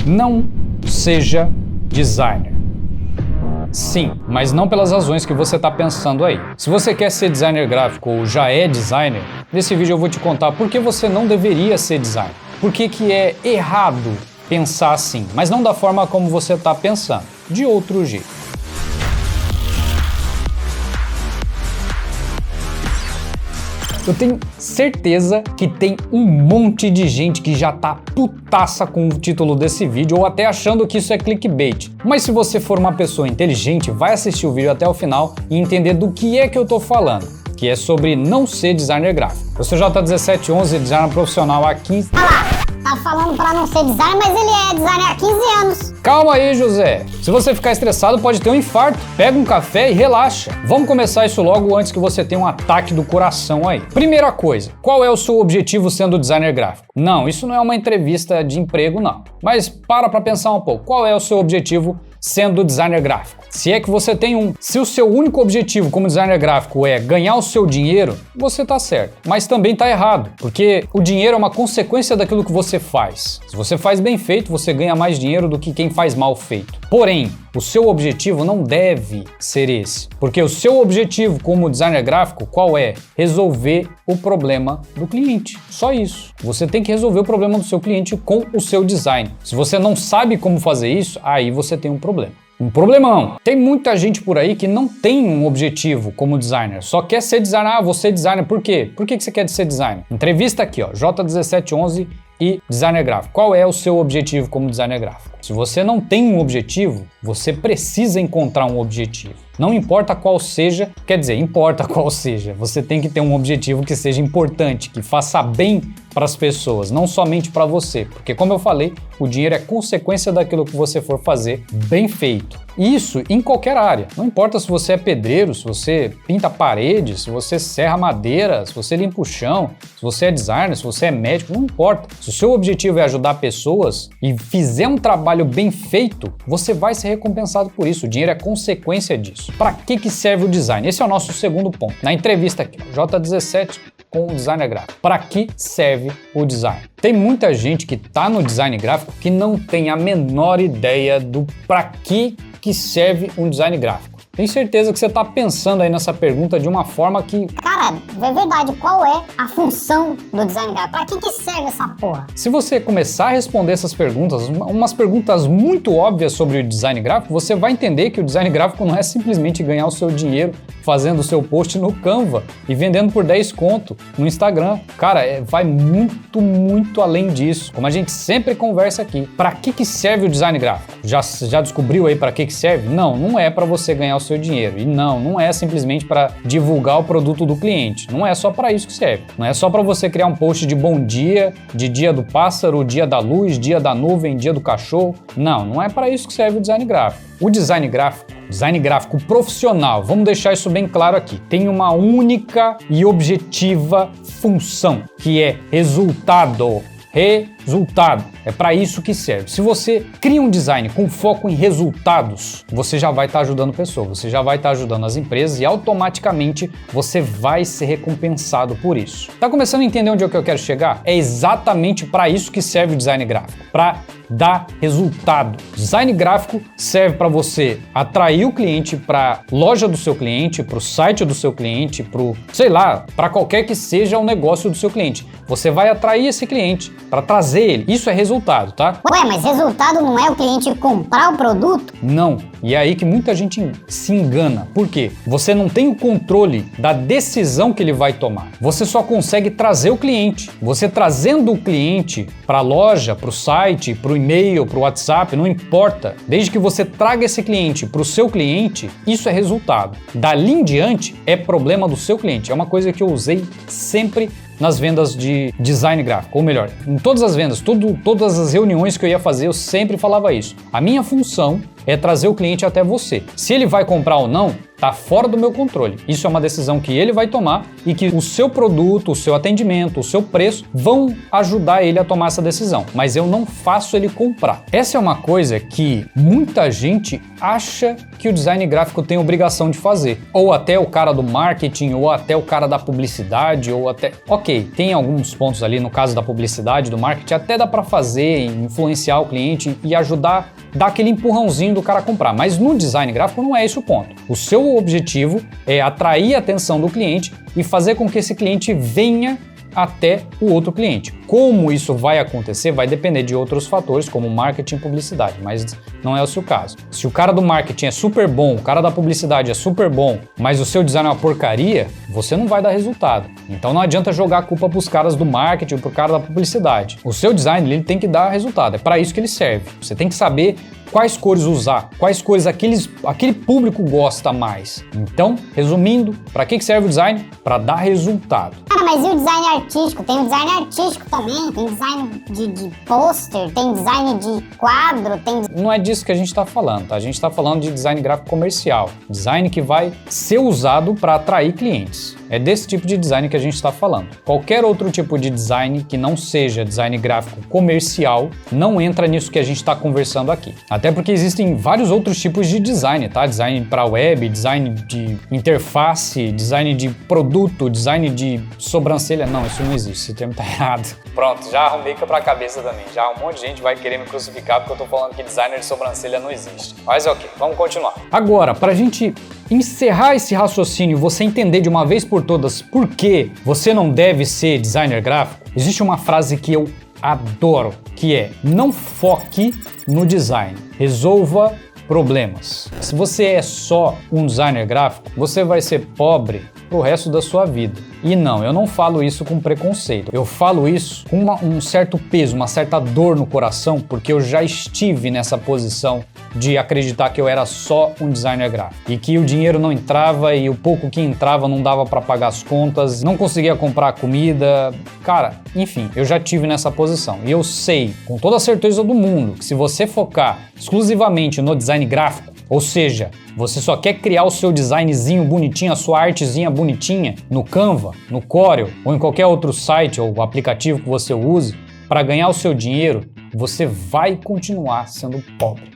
Não seja designer. Sim, mas não pelas razões que você está pensando aí. Se você quer ser designer gráfico ou já é designer, nesse vídeo eu vou te contar por que você não deveria ser designer. Por que é errado pensar assim, mas não da forma como você está pensando, de outro jeito. Eu tenho certeza que tem um monte de gente que já tá putaça com o título desse vídeo ou até achando que isso é clickbait. Mas se você for uma pessoa inteligente, vai assistir o vídeo até o final e entender do que é que eu tô falando, que é sobre não ser designer gráfico. Eu sou J1711, designer profissional há 15... Olha lá, tá falando pra não ser designer, mas ele é designer há 15 anos. Calma aí, José. Se você ficar estressado, pode ter um infarto. Pega um café e relaxa. Vamos começar isso logo antes que você tenha um ataque do coração aí. Primeira coisa, qual é o seu objetivo sendo designer gráfico? Não, isso não é uma entrevista de emprego, não. Mas para pensar um pouco. Qual é o seu objetivo sendo designer gráfico? Se é que você tem um. Se o seu único objetivo como designer gráfico é ganhar o seu dinheiro, você tá certo. Mas também tá errado, porque o dinheiro é uma consequência daquilo que você faz. Se você faz bem feito, você ganha mais dinheiro do que quem faz mal feito. Porém, o seu objetivo não deve ser esse, porque o seu objetivo como designer gráfico, qual é? Resolver o problema do cliente. Só isso. Você tem que resolver o problema do seu cliente com o seu design. Se você não sabe como fazer isso, aí você tem um problema. Um problemão. Tem muita gente por aí que não tem um objetivo como designer, ssó quer ser designer. Ah, vou ser designer. Por quê? Por que você quer ser designer? Entrevista aqui, ó, J1711 e designer gráfico. Qual é o seu objetivo como designer gráfico? Se você não tem um objetivo, você precisa encontrar um objetivo. Não importa qual seja, quer dizer, importa qual seja, você tem que ter um objetivo que seja importante, que faça bem para as pessoas, não somente para você, porque como eu falei, o dinheiro é consequência daquilo que você for fazer bem feito. Isso em qualquer área, não importa se você é pedreiro, se você pinta paredes, se você serra madeira, se você limpa o chão, se você é designer, se você é médico, não importa. Se o seu objetivo é ajudar pessoas e fizer um trabalho bem feito, você vai ser recompensado por isso, o dinheiro é consequência disso. Para que serve o design? Esse é o nosso segundo ponto. Na entrevista aqui, J17 com o designer gráfico. Para que serve o design? Tem muita gente que está no design gráfico que não tem a menor ideia do para que serve um design gráfico. Tenho certeza que você está pensando aí nessa pergunta de uma forma que... Cara, é verdade, qual é a função do design gráfico? Pra que serve essa porra? Se você começar a responder essas perguntas, umas perguntas muito óbvias sobre o design gráfico, você vai entender que o design gráfico não é simplesmente ganhar o seu dinheiro fazendo o seu post no Canva e vendendo por 10 conto no Instagram. Cara, vai muito além disso. Como a gente sempre conversa aqui. Para que serve o design gráfico? Já descobriu aí para que serve? Não é para você ganhar o seu dinheiro. E não é simplesmente para divulgar o produto do cliente. Não é só para isso que serve. Não é só para você criar um post de bom dia, de dia do pássaro, dia da luz, dia da nuvem, dia do cachorro. Não é para isso que serve o design gráfico. O design gráfico profissional, vamos deixar isso bem claro aqui, tem uma única e objetiva função, que é resultado. É para isso que serve. Se você cria um design com foco em resultados, você já vai estar ajudando pessoas, você já vai estar ajudando as empresas e automaticamente você vai ser recompensado por isso. Tá começando a entender onde é que eu quero chegar? É exatamente para isso que serve o design gráfico, para dar resultado. Design gráfico serve para você atrair o cliente para loja do seu cliente, para o site do seu cliente, para qualquer que seja o negócio do seu cliente. Você vai atrair esse cliente para trazer ele. Isso é resultado, tá? Ué, mas resultado não é o cliente comprar o produto? Não. E é aí que muita gente se engana. Por quê? Você não tem o controle da decisão que ele vai tomar. Você só consegue trazer o cliente. Você trazendo o cliente para a loja, para o site, para o e-mail, para o WhatsApp, não importa. Desde que você traga esse cliente para o seu cliente, isso é resultado. Dali em diante é problema do seu cliente. É uma coisa que eu usei sempre nas vendas de design gráfico, ou melhor, em todas as vendas, todas as reuniões que eu ia fazer, eu sempre falava isso. A minha função é trazer o cliente até você. Se ele vai comprar ou não, tá fora do meu controle. Isso é uma decisão que ele vai tomar e que o seu produto, o seu atendimento, o seu preço vão ajudar ele a tomar essa decisão. Mas eu não faço ele comprar. Essa é uma coisa que muita gente acha que o design gráfico tem obrigação de fazer. Ou até o cara do marketing, ou até o cara da publicidade, ou até... Ok, tem alguns pontos ali no caso da publicidade, do marketing, até dá para fazer, influenciar o cliente e ajudar, dar aquele empurrãozinho do cara comprar. Mas no design gráfico não é esse o ponto. O seu objetivo é atrair a atenção do cliente e fazer com que esse cliente venha até o outro cliente. Como isso vai acontecer vai depender de outros fatores, como marketing e publicidade, mas não é o seu caso. Se o cara do marketing é super bom, o cara da publicidade é super bom, mas o seu design é uma porcaria, você não vai dar resultado. Então não adianta jogar a culpa para os caras do marketing ou para o cara da publicidade. O seu design ele tem que dar resultado, é para isso que ele serve. Você tem que saber quais cores usar, quais cores aquele público gosta mais. Então, resumindo, para que serve o design? Para dar resultado. Cara, mas e o design artístico? Tem o design artístico também, tem design de pôster, tem design de quadro, tem... Não é disso que a gente está falando, tá? A gente está falando de design gráfico comercial. Design que vai ser usado para atrair clientes. É desse tipo de design que a gente está falando. Qualquer outro tipo de design que não seja design gráfico comercial não entra nisso que a gente está conversando aqui. Até porque existem vários outros tipos de design, tá? Design para web, design de interface, design de produto, design de sobrancelha. Não, isso não existe, esse termo tá errado. Pronto, já arrumei pra cabeça também. Já um monte de gente vai querer me crucificar porque eu tô falando que designer de sobrancelha não existe. Mas ok, vamos continuar. Agora, pra gente encerrar esse raciocínio, você entender de uma vez por todas por que você não deve ser designer gráfico, existe uma frase que eu adoro, que é: não foque no design, resolva problemas. Se você é só um designer gráfico, você vai ser pobre pro resto da sua vida. E não, eu não falo isso com preconceito. Eu falo isso com um certo peso, uma certa dor no coração, porque eu já estive nessa posição de acreditar que eu era só um designer gráfico e que o dinheiro não entrava e o pouco que entrava não dava para pagar as contas, não conseguia comprar comida. Cara, enfim, eu já tive nessa posição e eu sei com toda a certeza do mundo que se você focar exclusivamente no design gráfico, ou seja, você só quer criar o seu designzinho bonitinho, a sua artezinha bonitinha no Canva, no Corel ou em qualquer outro site ou aplicativo que você use para ganhar o seu dinheiro, você vai continuar sendo pobre.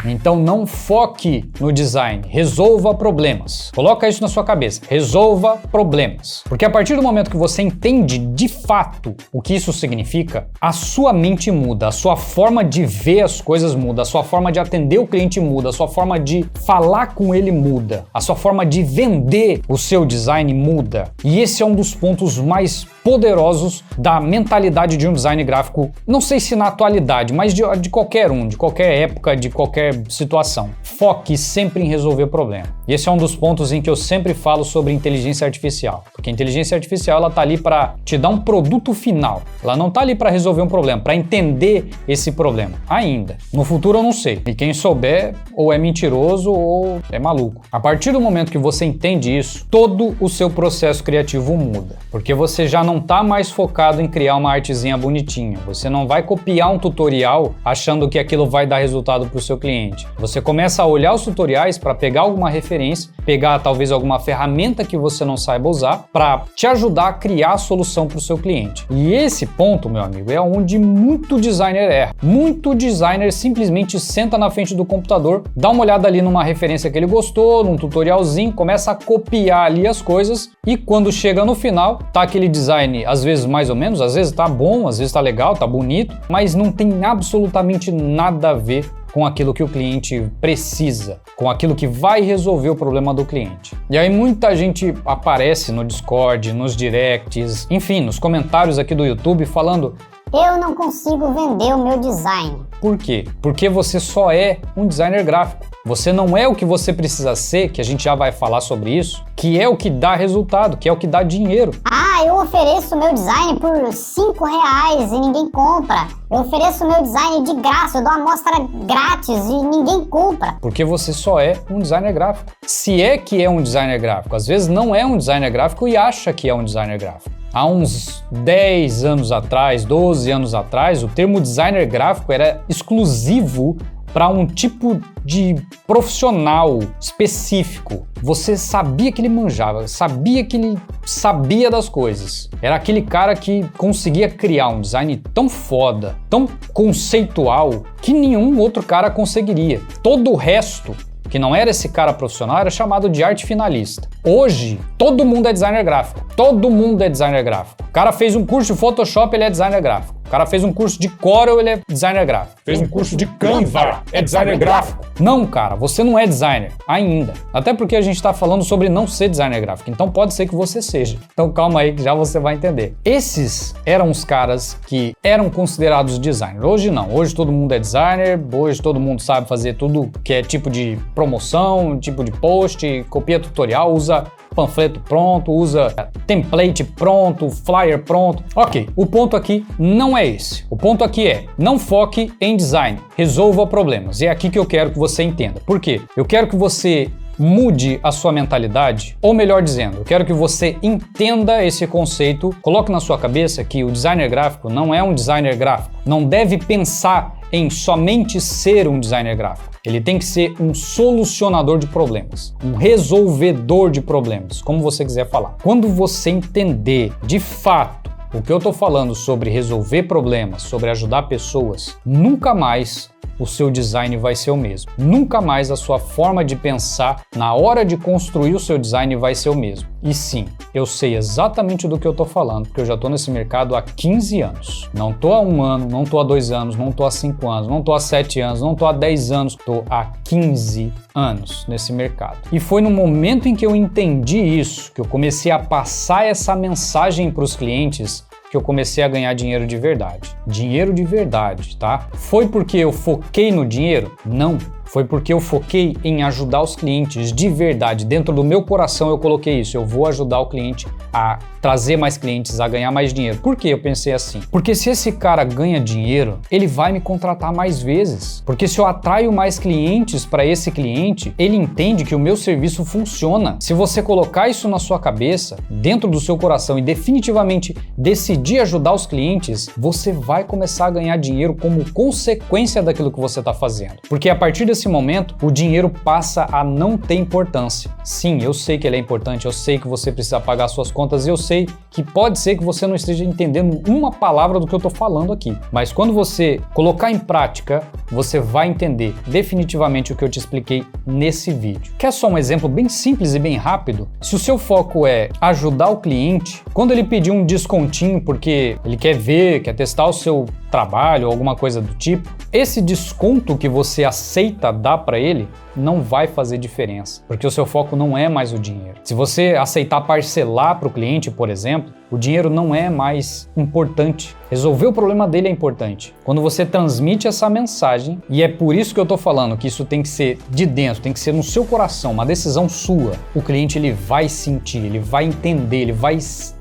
Então não foque no design, resolva problemas. Coloca isso na sua cabeça, resolva problemas. Porque a partir do momento que você entende de fato o que isso significa, a sua mente muda, a sua forma de ver as coisas muda, a sua forma de atender o cliente muda, a sua forma de falar com ele muda, a sua forma de vender o seu design muda. E esse é um dos pontos mais poderosos da mentalidade de um design gráfico, não sei se na atualidade, mas de qualquer um, de qualquer época, de qualquer situação. Foque sempre em resolver o problema. E esse é um dos pontos em que eu sempre falo sobre inteligência artificial, porque a inteligência artificial ela tá ali para te dar um produto final. Ela não tá ali para resolver um problema, para entender esse problema. Ainda. No futuro eu não sei. E quem souber ou é mentiroso ou é maluco. A partir do momento que você entende isso, todo o seu processo criativo muda, porque você já não tá mais focado em criar uma artezinha bonitinha. Você não vai copiar um tutorial achando que aquilo vai dar resultado para o seu cliente. Você começa a olhar os tutoriais para pegar alguma referência, pegar talvez alguma ferramenta que você não saiba usar para te ajudar a criar a solução para o seu cliente. E esse ponto, meu amigo, é onde muito designer erra. Muito designer simplesmente senta na frente do computador, dá uma olhada ali numa referência que ele gostou, num tutorialzinho, começa a copiar ali as coisas e quando chega no final, tá aquele design às vezes mais ou menos, às vezes tá bom, às vezes tá legal, tá bonito, mas não tem absolutamente nada a ver com aquilo que o cliente precisa, com aquilo que vai resolver o problema do cliente. E aí muita gente aparece no Discord, nos directs, enfim, nos comentários aqui do YouTube falando: eu não consigo vender o meu design. Por quê? Porque você só é um designer gráfico. Você não é o que você precisa ser, que a gente já vai falar sobre isso, que é o que dá resultado, que é o que dá dinheiro. Ah, eu ofereço o meu design por R$5 e ninguém compra. Eu ofereço o meu design de graça, eu dou uma amostra grátis e ninguém compra. Porque você só é um designer gráfico. Se é que é um designer gráfico, às vezes não é um designer gráfico e acha que é um designer gráfico. Há uns 10 anos atrás, 12 anos atrás, o termo designer gráfico era exclusivo para um tipo de profissional específico. Você sabia que ele manjava, sabia que ele sabia das coisas. Era aquele cara que conseguia criar um design tão foda, tão conceitual, que nenhum outro cara conseguiria. Todo o resto, que não era esse cara profissional, era chamado de arte finalista. Hoje, todo mundo é designer gráfico. Todo mundo é designer gráfico. O cara fez um curso de Photoshop, ele é designer gráfico. O cara fez um curso de Corel, ele é designer gráfico. Fez um curso de Canva, é designer gráfico. Não, cara, você não é designer ainda. Até porque a gente tá falando sobre não ser designer gráfico. Então pode ser que você seja. Então calma aí que já você vai entender. Esses eram os caras que eram considerados designer. Hoje não. Hoje todo mundo é designer. Hoje todo mundo sabe fazer tudo que é tipo de promoção, tipo de post, copia tutorial, usa panfleto pronto, usa template pronto, flyer pronto. Ok, o ponto aqui não é esse. O ponto aqui é, não foque em design, resolva problemas. E é aqui que eu quero que você entenda. Por quê? Eu quero que você mude a sua mentalidade, ou melhor dizendo, eu quero que você entenda esse conceito, coloque na sua cabeça que o designer gráfico não é um designer gráfico, não deve pensar em somente ser um designer gráfico. Ele tem que ser um solucionador de problemas, um resolvedor de problemas, como você quiser falar. Quando você entender de fato o que eu estou falando sobre resolver problemas, sobre ajudar pessoas, nunca mais o seu design vai ser o mesmo. Nunca mais a sua forma de pensar na hora de construir o seu design vai ser o mesmo. E sim, eu sei exatamente do que eu tô falando, porque eu já tô nesse mercado há 15 anos. Não tô há 1 ano, não tô há 2 anos, não tô há 5 anos, não tô há 7 anos, não tô há 10 anos, tô há 15 anos nesse mercado. E foi no momento em que eu entendi isso, que eu comecei a passar essa mensagem para os clientes, que eu comecei a ganhar dinheiro de verdade. Dinheiro de verdade, tá? Foi porque eu foquei no dinheiro? Não. Foi porque eu foquei em ajudar os clientes de verdade. Dentro do meu coração eu coloquei isso. Eu vou ajudar o cliente a trazer mais clientes, a ganhar mais dinheiro. Por que eu pensei assim? Porque se esse cara ganha dinheiro, ele vai me contratar mais vezes. Porque se eu atraio mais clientes para esse cliente, ele entende que o meu serviço funciona. Se você colocar isso na sua cabeça, dentro do seu coração e definitivamente decidir ajudar os clientes, você vai começar a ganhar dinheiro como consequência daquilo que você está fazendo. Porque a partir desse momento, o dinheiro passa a não ter importância. Sim, eu sei que ele é importante, eu sei que você precisa pagar suas contas e eu sei que pode ser que você não esteja entendendo uma palavra do que eu tô falando aqui. Mas quando você colocar em prática, você vai entender definitivamente o que eu te expliquei nesse vídeo. Quer só um exemplo bem simples e bem rápido? Se o seu foco é ajudar o cliente, quando ele pedir um descontinho porque ele quer ver, quer testar o seu trabalho ou alguma coisa do tipo, esse desconto que você aceita dar para ele não vai fazer diferença, porque o seu foco não é mais o dinheiro. Se você aceitar parcelar para o cliente, por exemplo, o dinheiro não é mais importante. Resolver o problema dele é importante. Quando você transmite essa mensagem, e é por isso que eu tô falando que isso tem que ser de dentro, tem que ser no seu coração, uma decisão sua, o cliente ele vai sentir, ele vai entender,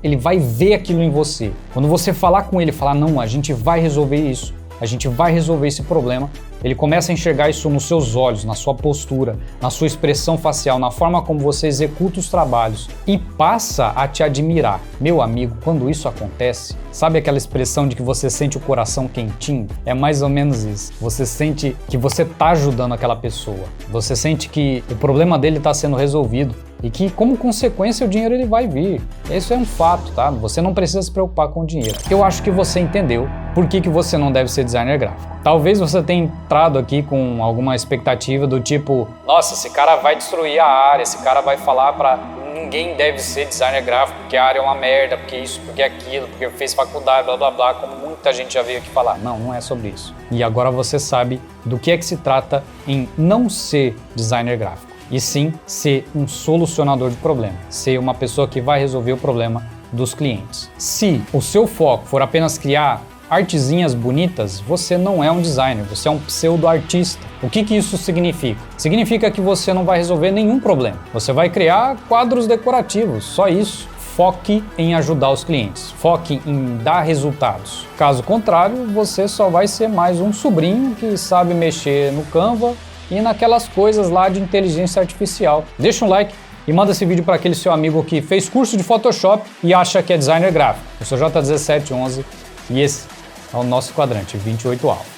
ele vai ver aquilo em você. Quando você falar com ele, falar, não, a gente vai resolver isso, a gente vai resolver esse problema, ele começa a enxergar isso nos seus olhos, na sua postura, na sua expressão facial, na forma como você executa os trabalhos e passa a te admirar. Meu amigo, quando isso acontece, sabe aquela expressão de que você sente o coração quentinho? É mais ou menos isso. Você sente que você está ajudando aquela pessoa. Você sente que o problema dele está sendo resolvido e que, como consequência, o dinheiro ele vai vir. Isso é um fato, tá? Você não precisa se preocupar com o dinheiro. Eu acho que você entendeu por que você não deve ser designer gráfico. Talvez você tenha entrado aqui com alguma expectativa do tipo, nossa, esse cara vai destruir a área, esse cara vai falar pra ninguém deve ser designer gráfico, porque a área é uma merda, porque isso, porque aquilo, porque fez faculdade, blá blá blá, como muita gente já veio aqui falar. Não, não é sobre isso. E agora você sabe do que é que se trata em não ser designer gráfico, e sim ser um solucionador de problema, ser uma pessoa que vai resolver o problema dos clientes. Se o seu foco for apenas criar artezinhas bonitas, você não é um designer, você é um pseudo-artista. O que isso significa? Significa que você não vai resolver nenhum problema. Você vai criar quadros decorativos, só isso. Foque em ajudar os clientes, foque em dar resultados. Caso contrário, você só vai ser mais um sobrinho que sabe mexer no Canva e naquelas coisas lá de inteligência artificial. Deixa um like e manda esse vídeo para aquele seu amigo que fez curso de Photoshop e acha que é designer gráfico. Eu sou J1711 e esse é o nosso quadrante 28 alvo.